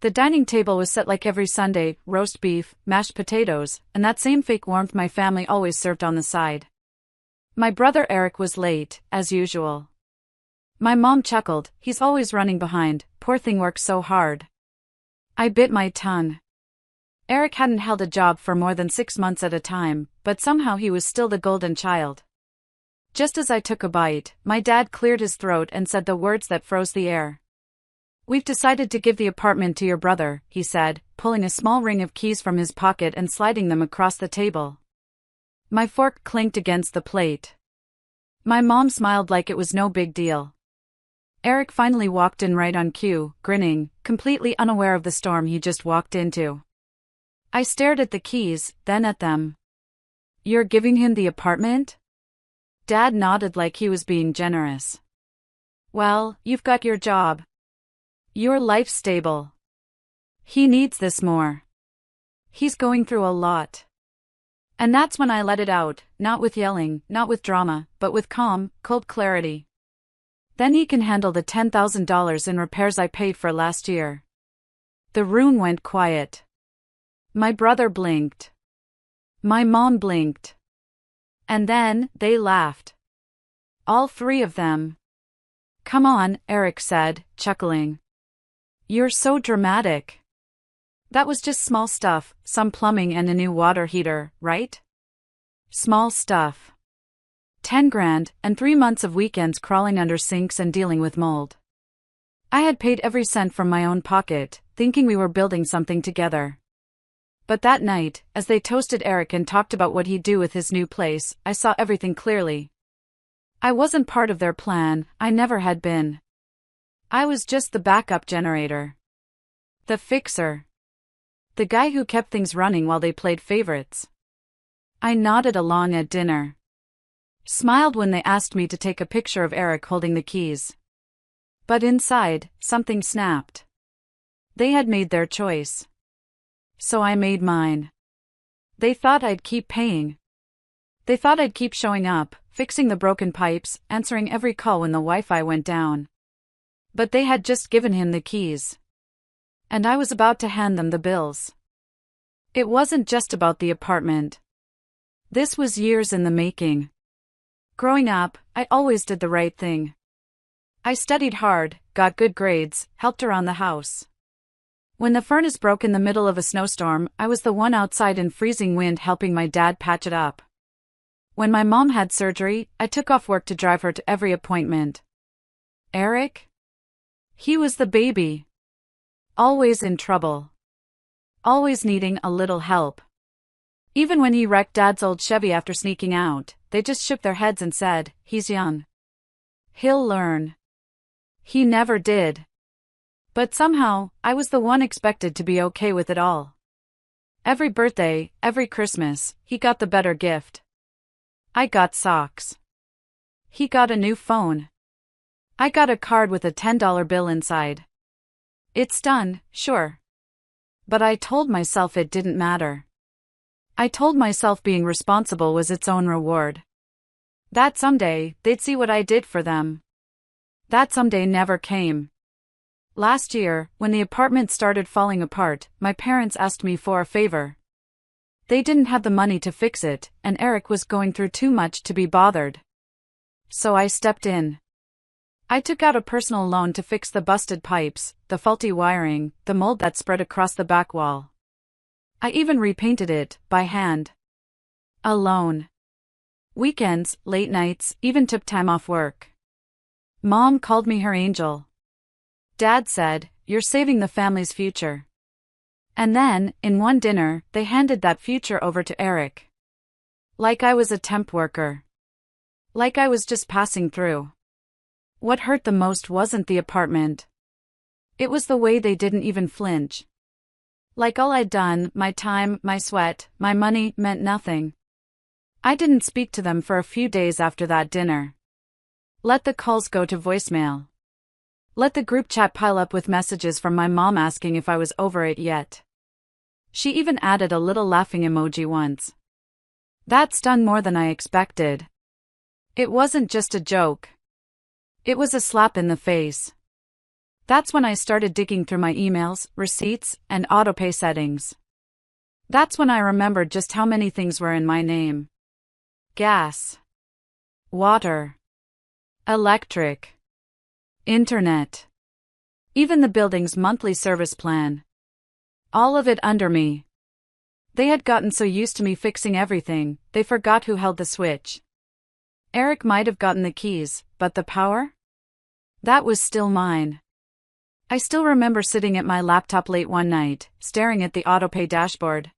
The dining table was set like every Sunday, roast beef, mashed potatoes, and that same fake warmth my family always served on the side. My brother Eric was late, as usual. My mom chuckled, he's always running behind, poor thing works so hard. I bit my tongue. Eric hadn't held a job for more than 6 months at a time, but somehow he was still the golden child. Just as I took a bite, my dad cleared his throat and said the words that froze the air. "We've decided to give the apartment to your brother," he said, pulling a small ring of keys from his pocket and sliding them across the table. My fork clinked against the plate. My mom smiled like it was no big deal. Eric finally walked in right on cue, grinning, completely unaware of the storm he just walked into. I stared at the keys, then at them. "You're giving him the apartment?" Dad nodded like he was being generous. "Well, you've got your job. Your life's stable. He needs this more. He's going through a lot." And that's when I let it out, not with yelling, not with drama, but with calm, cold clarity. "Then he can handle the $10,000 in repairs I paid for last year." The room went quiet. My brother blinked. My mom blinked. And then, they laughed. All three of them. "Come on," Eric said, chuckling. "You're so dramatic. That was just small stuff, some plumbing and a new water heater, right? Small stuff. 10 grand, and 3 months of weekends crawling under sinks and dealing with mold." I had paid every cent from my own pocket, thinking we were building something together. But that night, as they toasted Eric and talked about what he'd do with his new place, I saw everything clearly. I wasn't part of their plan, I never had been. I was just the backup generator. The fixer. The guy who kept things running while they played favorites. I nodded along at dinner. Smiled when they asked me to take a picture of Eric holding the keys. But inside, something snapped. They had made their choice. So I made mine. They thought I'd keep paying. They thought I'd keep showing up, fixing the broken pipes, answering every call when the Wi-Fi went down. But they had just given him the keys. And I was about to hand them the bills. It wasn't just about the apartment. This was years in the making. Growing up, I always did the right thing. I studied hard, got good grades, helped around the house. When the furnace broke in the middle of a snowstorm, I was the one outside in freezing wind helping my dad patch it up. When my mom had surgery, I took off work to drive her to every appointment. Eric? He was the baby. Always in trouble. Always needing a little help. Even when he wrecked Dad's old Chevy after sneaking out, they just shook their heads and said, "He's young. He'll learn." He never did. But somehow, I was the one expected to be okay with it all. Every birthday, every Christmas, he got the better gift. I got socks. He got a new phone. I got a card with a $10 bill inside. It's done, sure. But I told myself it didn't matter. I told myself being responsible was its own reward. That someday, they'd see what I did for them. That someday never came. Last year, when the apartment started falling apart, my parents asked me for a favor. They didn't have the money to fix it, and Eric was going through too much to be bothered. So I stepped in. I took out a personal loan to fix the busted pipes, the faulty wiring, the mold that spread across the back wall. I even repainted it, by hand. Alone. Weekends, late nights, even took time off work. Mom called me her angel. Dad said, "You're saving the family's future." And then, in one dinner, they handed that future over to Eric. Like I was a temp worker. Like I was just passing through. What hurt the most wasn't the apartment. It was the way they didn't even flinch. Like all I'd done, my time, my sweat, my money, meant nothing. I didn't speak to them for a few days after that dinner. Let the calls go to voicemail. Let the group chat pile up with messages from my mom asking if I was over it yet. She even added a little laughing emoji once. That stung more than I expected. It wasn't just a joke. It was a slap in the face. That's when I started digging through my emails, receipts, and autopay settings. That's when I remembered just how many things were in my name. Gas. Water. Electric. Internet. Even the building's monthly service plan. All of it under me. They had gotten so used to me fixing everything, they forgot who held the switch. Eric might have gotten the keys, but the power? That was still mine. I still remember sitting at my laptop late one night, staring at the autopay dashboard.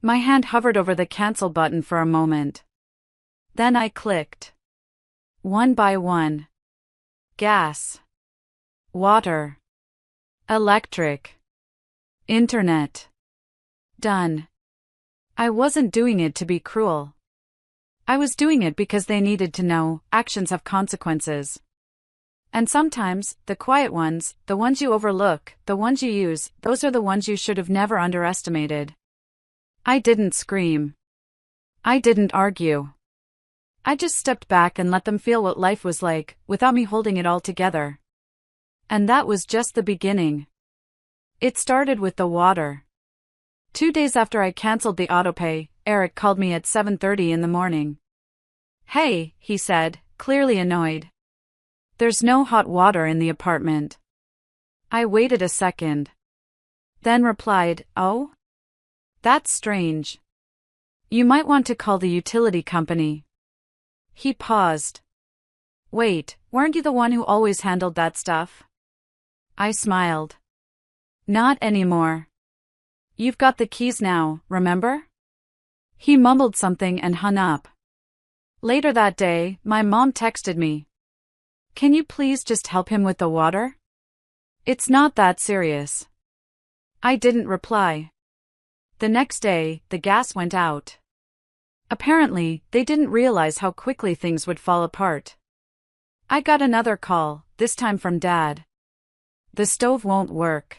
My hand hovered over the cancel button for a moment. Then I clicked. One by one. Gas. Water. Electric. Internet. Done. I wasn't doing it to be cruel. I was doing it because they needed to know, actions have consequences. And sometimes, the quiet ones, the ones you overlook, the ones you use, those are the ones you should have never underestimated. I didn't scream. I didn't argue. I just stepped back and let them feel what life was like, without me holding it all together. And that was just the beginning. It started with the water. 2 days after I canceled the autopay, Eric called me at 7:30 in the morning. "Hey," he said, clearly annoyed. "There's no hot water in the apartment." I waited a second. Then replied, "Oh? That's strange. You might want to call the utility company." He paused. "Wait, weren't you the one who always handled that stuff?" I smiled. "Not anymore. You've got the keys now, remember?" He mumbled something and hung up. Later that day, my mom texted me. "Can you please just help him with the water? It's not that serious." I didn't reply. The next day, the gas went out. Apparently, they didn't realize how quickly things would fall apart. I got another call, this time from Dad. "The stove won't work.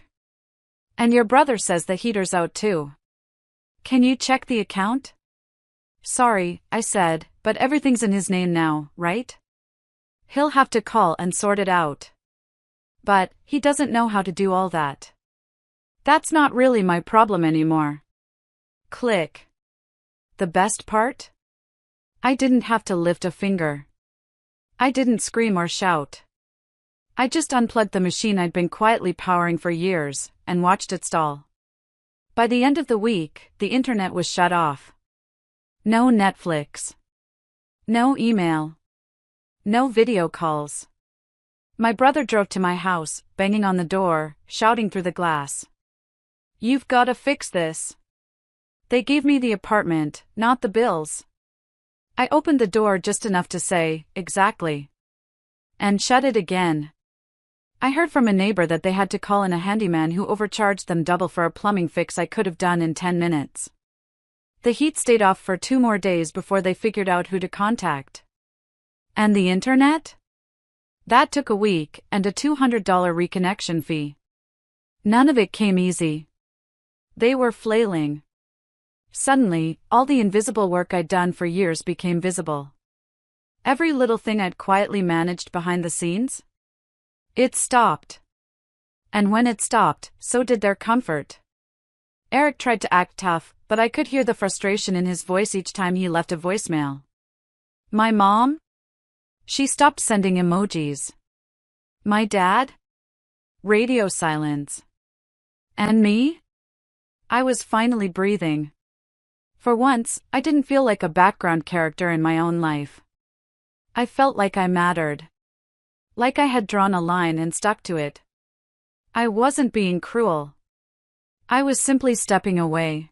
And your brother says the heater's out too. Can you check the account?" "Sorry," I said, "but everything's in his name now, right? He'll have to call and sort it out." "But, he doesn't know how to do all that." "That's not really my problem anymore." Click. The best part? I didn't have to lift a finger. I didn't scream or shout. I just unplugged the machine I'd been quietly powering for years, and watched it stall. By the end of the week, the internet was shut off. No Netflix. No email. No video calls. My brother drove to my house, banging on the door, shouting through the glass. "You've gotta fix this." They gave me the apartment, not the bills. I opened the door just enough to say, "Exactly." And shut it again. I heard from a neighbor that they had to call in a handyman who overcharged them double for a plumbing fix I could have done in 10 minutes. The heat stayed off for 2 more days before they figured out who to contact. And the internet? That took a week and a $200 reconnection fee. None of it came easy. They were flailing. Suddenly, all the invisible work I'd done for years became visible. Every little thing I'd quietly managed behind the scenes? It stopped. And when it stopped, so did their comfort. Eric tried to act tough, but I could hear the frustration in his voice each time he left a voicemail. My mom? She stopped sending emojis. My dad? Radio silence. And me? I was finally breathing. For once, I didn't feel like a background character in my own life. I felt like I mattered. Like I had drawn a line and stuck to it. I wasn't being cruel. I was simply stepping away.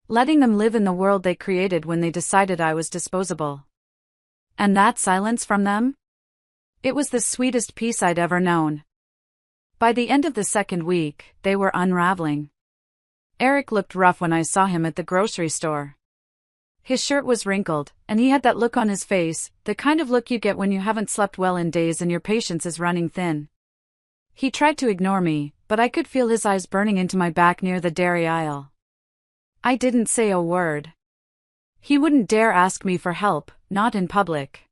Letting them live in the world they created when they decided I was disposable. And that silence from them? It was the sweetest peace I'd ever known. By the end of the second week, they were unraveling. Eric looked rough when I saw him at the grocery store. His shirt was wrinkled, and he had that look on his face, the kind of look you get when you haven't slept well in days and your patience is running thin. He tried to ignore me, but I could feel his eyes burning into my back near the dairy aisle. I didn't say a word. He wouldn't dare ask me for help, not in public.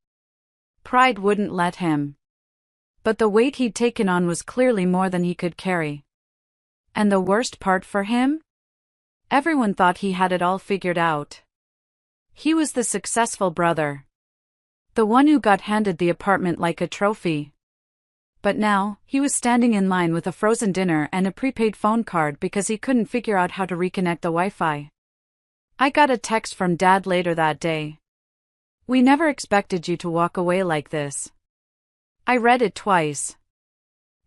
Pride wouldn't let him. But the weight he'd taken on was clearly more than he could carry. And the worst part for him? Everyone thought he had it all figured out. He was the successful brother. The one who got handed the apartment like a trophy. But now, he was standing in line with a frozen dinner and a prepaid phone card because he couldn't figure out how to reconnect the Wi-Fi. I got a text from Dad later that day. "We never expected you to walk away like this." I read it twice.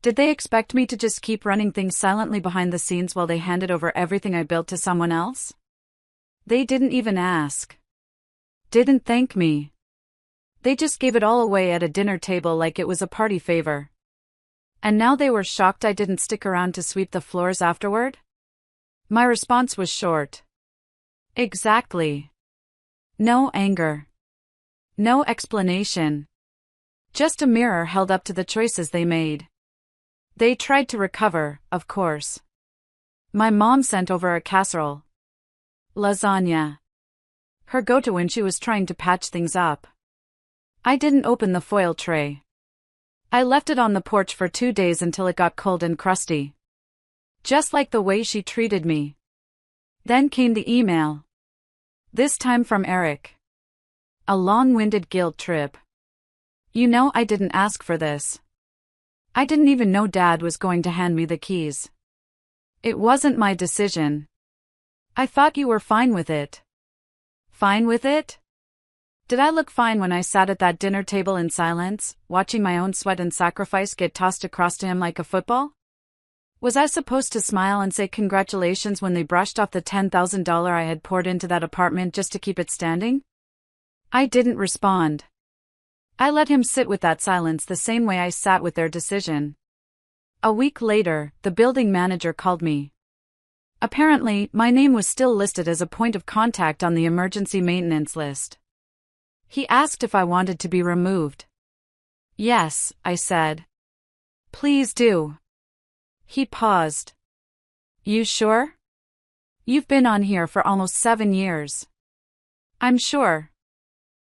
Did they expect me to just keep running things silently behind the scenes while they handed over everything I built to someone else? They didn't even ask. Didn't thank me. They just gave it all away at a dinner table like it was a party favor. And now they were shocked I didn't stick around to sweep the floors afterward? My response was short. Exactly. No anger. No explanation. Just a mirror held up to the choices they made. They tried to recover, of course. My mom sent over a casserole. Lasagna. Her go-to when she was trying to patch things up. I didn't open the foil tray. I left it on the porch for 2 days until it got cold and crusty. Just like the way she treated me. Then came the email. This time from Eric. A long-winded guilt trip. "You know I didn't ask for this. I didn't even know Dad was going to hand me the keys. It wasn't my decision. I thought you were fine with it." Fine with it? Did I look fine when I sat at that dinner table in silence, watching my own sweat and sacrifice get tossed across to him like a football? Was I supposed to smile and say congratulations when they brushed off the $10,000 I had poured into that apartment just to keep it standing? I didn't respond. I let him sit with that silence the same way I sat with their decision. A week later, the building manager called me. Apparently, my name was still listed as a point of contact on the emergency maintenance list. He asked if I wanted to be removed. "Yes," I said. "Please do." He paused. "You sure? You've been on here for almost 7 years." "I'm sure."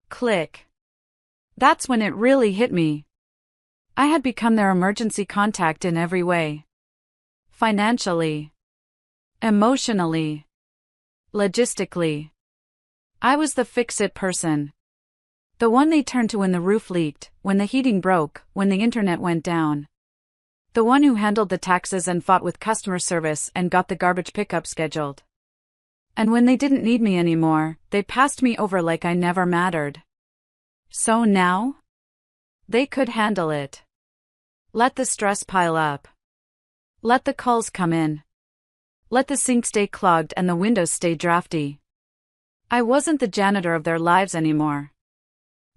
Click. That's when it really hit me. I had become their emergency contact in every way. Financially. Emotionally. Logistically. I was the fix-it person. The one they turned to when the roof leaked, when the heating broke, when the internet went down. The one who handled the taxes and fought with customer service and got the garbage pickup scheduled. And when they didn't need me anymore, they passed me over like I never mattered. So now? They could handle it. Let the stress pile up. Let the calls come in. Let the sink stay clogged and the windows stay drafty. I wasn't the janitor of their lives anymore.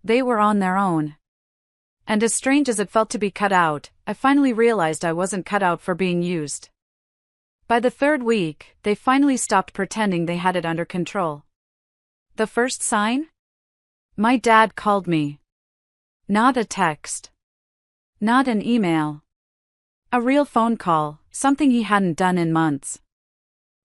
They were on their own. And as strange as it felt to be cut out, I finally realized I wasn't cut out for being used. By the 3rd week, they finally stopped pretending they had it under control. The first sign? My dad called me. Not a text. Not an email. A real phone call, something he hadn't done in months.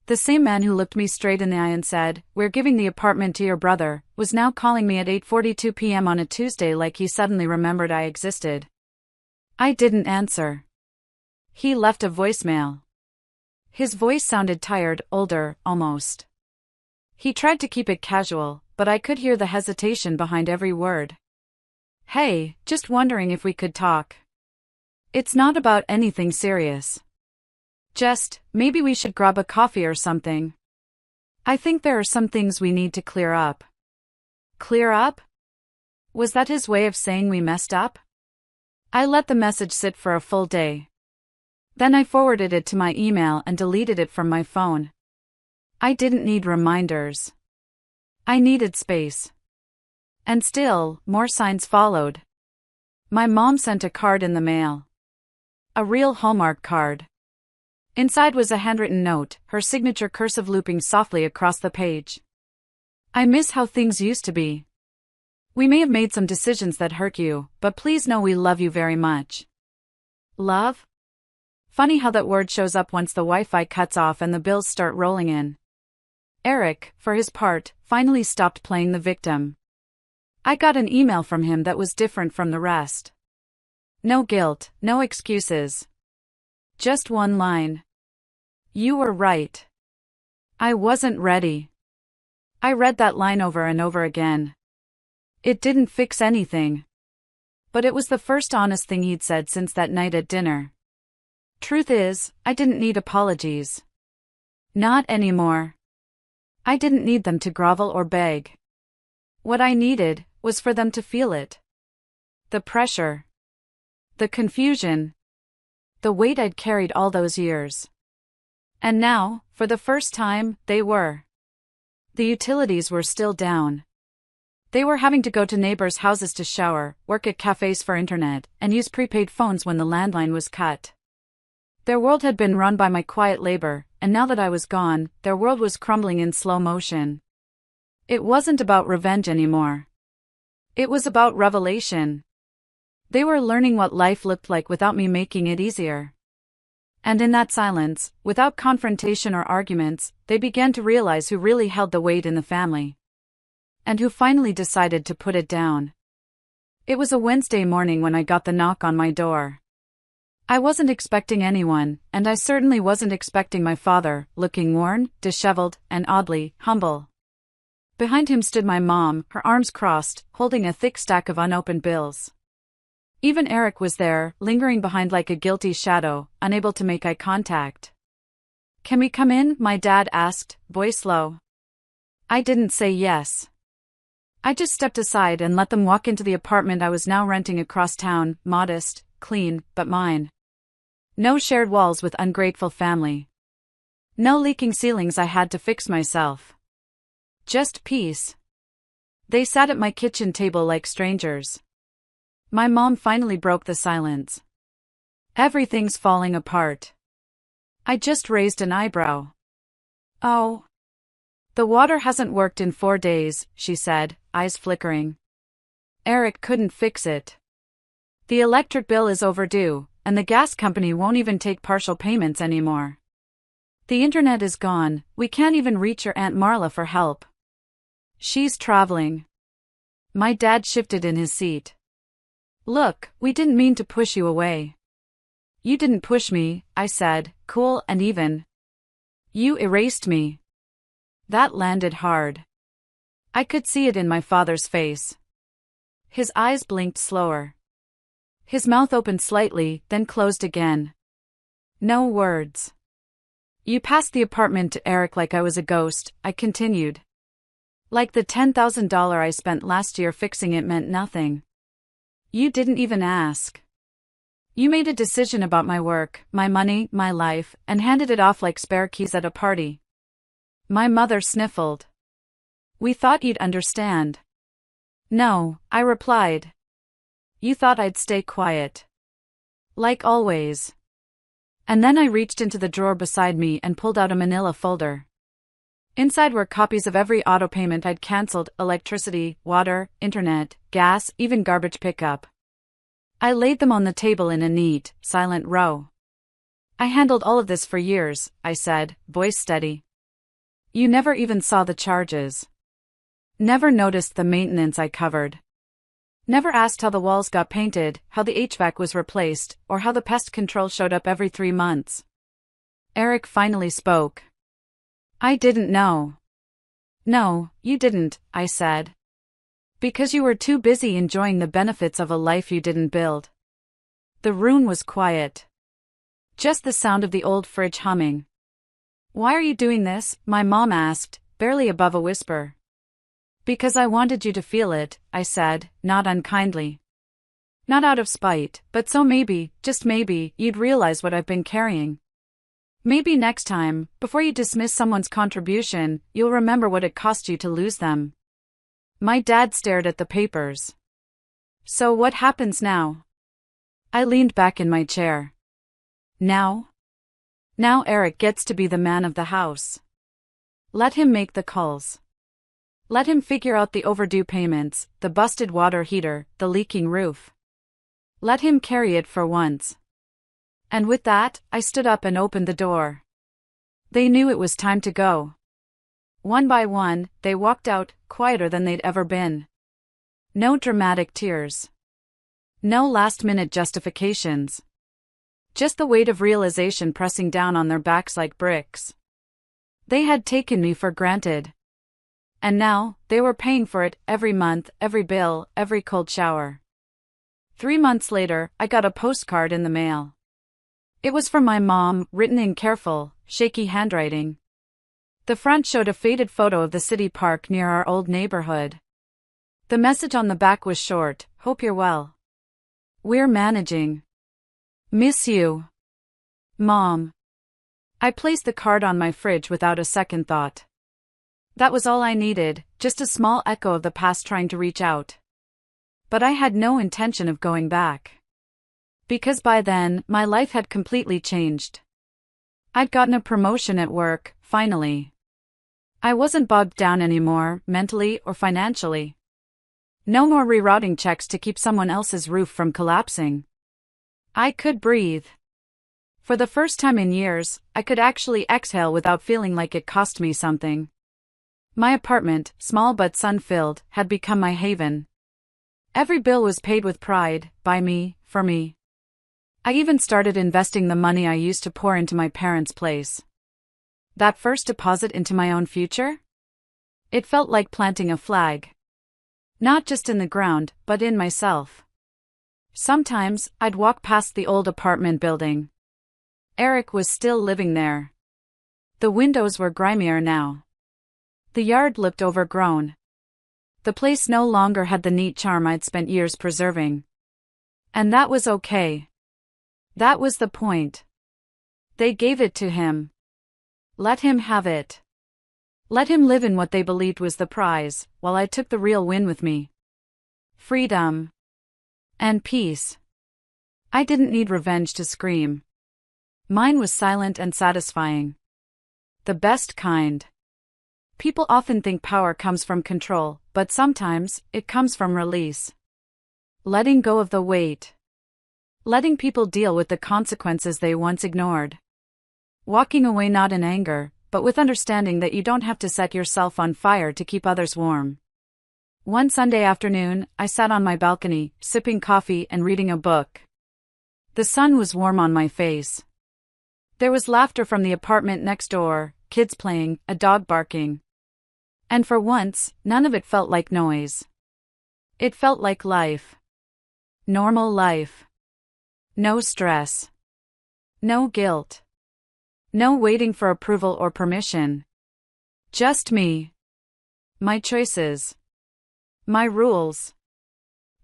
The same man who looked me straight in the eye and said, "We're giving the apartment to your brother," was now calling me at 8:42 p.m. on a Tuesday like he suddenly remembered I existed. I didn't answer. He left a voicemail. His voice sounded tired, older, almost. He tried to keep it casual, but I could hear the hesitation behind every word. "Hey, just wondering if we could talk. It's not about anything serious. Just, maybe we should grab a coffee or something. I think there are some things we need to clear up." Clear up? Was that his way of saying we messed up? I let the message sit for a full day. Then I forwarded it to my email and deleted it from my phone. I didn't need reminders. I needed space. And still, more signs followed. My mom sent a card in the mail. A real Hallmark card. Inside was a handwritten note, her signature cursive looping softly across the page. "I miss how things used to be. We may have made some decisions that hurt you, but please know we love you very much." Love? Funny how that word shows up once the Wi-Fi cuts off and the bills start rolling in. Eric, for his part, finally stopped playing the victim. I got an email from him that was different from the rest. No guilt, no excuses. Just one line. You were right. I wasn't ready. I read that line over and over again. It didn't fix anything. But it was the first honest thing he'd said since that night at dinner. Truth is, I didn't need apologies. Not anymore. I didn't need them to grovel or beg. What I needed was for them to feel it. The pressure. The confusion. The weight I'd carried all those years. And now, for the first time, they were. The utilities were still down. They were having to go to neighbors' houses to shower, work at cafes for internet, and use prepaid phones when the landline was cut. Their world had been run by my quiet labor, and now that I was gone, their world was crumbling in slow motion. It wasn't about revenge anymore. It was about revelation. They were learning what life looked like without me making it easier. And in that silence, without confrontation or arguments, they began to realize who really held the weight in the family. And who finally decided to put it down. It was a Wednesday morning when I got the knock on my door. I wasn't expecting anyone, and I certainly wasn't expecting my father, looking worn, disheveled, and oddly humble. Behind him stood my mom, her arms crossed, holding a thick stack of unopened bills. Even Eric was there, lingering behind like a guilty shadow, unable to make eye contact. "Can we come in?" my dad asked, voice low. I didn't say yes. I just stepped aside and let them walk into the apartment I was now renting across town, modest, clean, but mine. No shared walls with ungrateful family. No leaking ceilings I had to fix myself. Just peace. They sat at my kitchen table like strangers. My mom finally broke the silence. "Everything's falling apart." I just raised an eyebrow. "Oh. The water hasn't worked in 4 days," she said, eyes flickering. "Eric couldn't fix it. The electric bill is overdue, and the gas company won't even take partial payments anymore. The internet is gone, we can't even reach your Aunt Marla for help. She's traveling." My dad shifted in his seat. "Look, we didn't mean to push you away." "You didn't push me," I said, cool and even. "You erased me." That landed hard. I could see it in my father's face. His eyes blinked slower. His mouth opened slightly, then closed again. No words. "You passed the apartment to Eric like I was a ghost," I continued. "Like the $10,000 I spent last year fixing it meant nothing. You didn't even ask. You made a decision about my work, my money, my life, and handed it off like spare keys at a party." My mother sniffled. "We thought you'd understand." "No," I replied. "You thought I'd stay quiet. Like always." And then I reached into the drawer beside me and pulled out a manila folder. Inside were copies of every auto payment I'd canceled: electricity, water, internet, gas, even garbage pickup. I laid them on the table in a neat, silent row. "I handled all of this for years," I said, voice steady. "You never even saw the charges. Never noticed the maintenance I covered. Never asked how the walls got painted, how the HVAC was replaced, or how the pest control showed up every 3 months. Eric finally spoke. "I didn't know." "No, you didn't," I said. "Because you were too busy enjoying the benefits of a life you didn't build." The room was quiet. Just the sound of the old fridge humming. "Why are you doing this?" my mom asked, barely above a whisper. "Because I wanted you to feel it," I said, not unkindly. "Not out of spite, but so maybe, just maybe, you'd realize what I've been carrying. Maybe next time, before you dismiss someone's contribution, you'll remember what it cost you to lose them." My dad stared at the papers. "So what happens now?" I leaned back in my chair. Now? Now Eric gets to be the man of the house. Let him make the calls. Let him figure out the overdue payments, the busted water heater, the leaking roof. Let him carry it for once. And with that, I stood up and opened the door. They knew it was time to go. One by one, they walked out, quieter than they'd ever been. No dramatic tears. No last-minute justifications. Just the weight of realization pressing down on their backs like bricks. They had taken me for granted. And now, they were paying for it every month, every bill, every cold shower. 3 months later, I got a postcard in the mail. It was from my mom, written in careful, shaky handwriting. The front showed a faded photo of the city park near our old neighborhood. The message on the back was short, "Hope you're well. We're managing. Miss you. Mom." I placed the card on my fridge without a second thought. That was all I needed, just a small echo of the past trying to reach out. But I had no intention of going back. Because by then, my life had completely changed. I'd gotten a promotion at work, finally. I wasn't bogged down anymore, mentally or financially. No more rerouting checks to keep someone else's roof from collapsing. I could breathe. For the first time in years, I could actually exhale without feeling like it cost me something. My apartment, small but sun-filled, had become my haven. Every bill was paid with pride, by me, for me. I even started investing the money I used to pour into my parents' place. That first deposit into my own future? It felt like planting a flag. Not just in the ground, but in myself. Sometimes, I'd walk past the old apartment building. Eric was still living there. The windows were grimier now. The yard looked overgrown. The place no longer had the neat charm I'd spent years preserving. And that was okay. That was the point. They gave it to him. Let him have it. Let him live in what they believed was the prize, while I took the real win with me. Freedom. And peace. I didn't need revenge to scream. Mine was silent and satisfying. The best kind. People often think power comes from control, but sometimes, it comes from release. Letting go of the weight. Letting people deal with the consequences they once ignored. Walking away not in anger, but with understanding that you don't have to set yourself on fire to keep others warm. One Sunday afternoon, I sat on my balcony, sipping coffee and reading a book. The sun was warm on my face. There was laughter from the apartment next door, kids playing, a dog barking. And for once, none of it felt like noise. It felt like life. Normal life. No stress. No guilt. No waiting for approval or permission. Just me. My choices. My rules.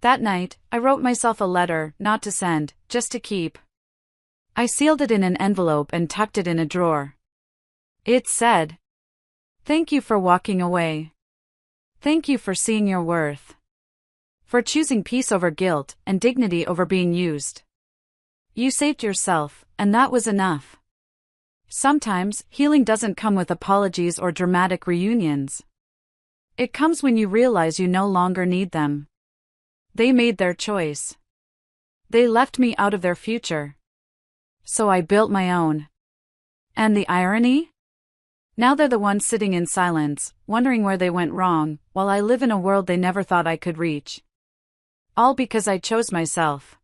That night, I wrote myself a letter, not to send, just to keep. I sealed it in an envelope and tucked it in a drawer. It said, "Thank you for walking away. Thank you for seeing your worth. For choosing peace over guilt and dignity over being used. You saved yourself, and that was enough." Sometimes, healing doesn't come with apologies or dramatic reunions. It comes when you realize you no longer need them. They made their choice. They left me out of their future. So I built my own. And the irony? Now they're the ones sitting in silence, wondering where they went wrong, while I live in a world they never thought I could reach. All because I chose myself.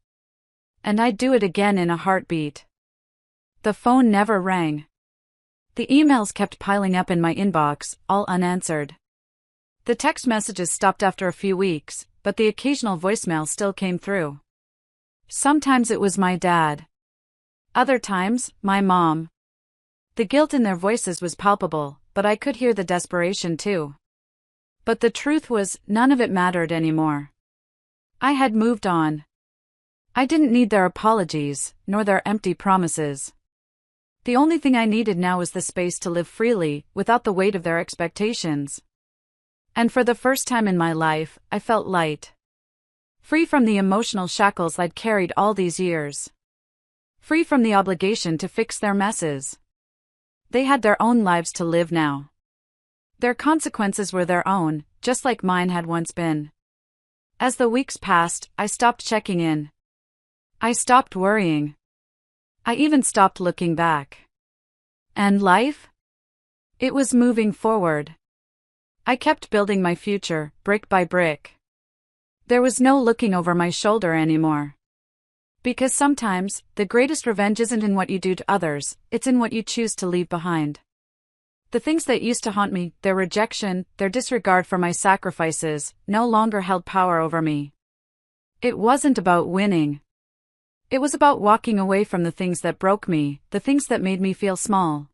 And I'd do it again in a heartbeat. The phone never rang. The emails kept piling up in my inbox, all unanswered. The text messages stopped after a few weeks, but the occasional voicemail still came through. Sometimes it was my dad. Other times, my mom. The guilt in their voices was palpable, but I could hear the desperation too. But the truth was, none of it mattered anymore. I had moved on. I didn't need their apologies, nor their empty promises. The only thing I needed now was the space to live freely, without the weight of their expectations. And for the first time in my life, I felt light. Free from the emotional shackles I'd carried all these years. Free from the obligation to fix their messes. They had their own lives to live now. Their consequences were their own, just like mine had once been. As the weeks passed, I stopped checking in. I stopped worrying. I even stopped looking back. And life? It was moving forward. I kept building my future, brick by brick. There was no looking over my shoulder anymore. Because sometimes, the greatest revenge isn't in what you do to others, it's in what you choose to leave behind. The things that used to haunt me, their rejection, their disregard for my sacrifices, no longer held power over me. It wasn't about winning. It was about walking away from the things that broke me, the things that made me feel small.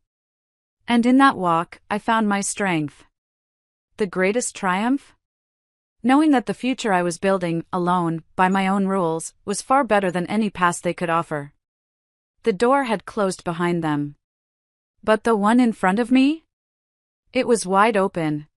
And in that walk, I found my strength. The greatest triumph? Knowing that the future I was building, alone, by my own rules, was far better than any past they could offer. The door had closed behind them. But the one in front of me? It was wide open.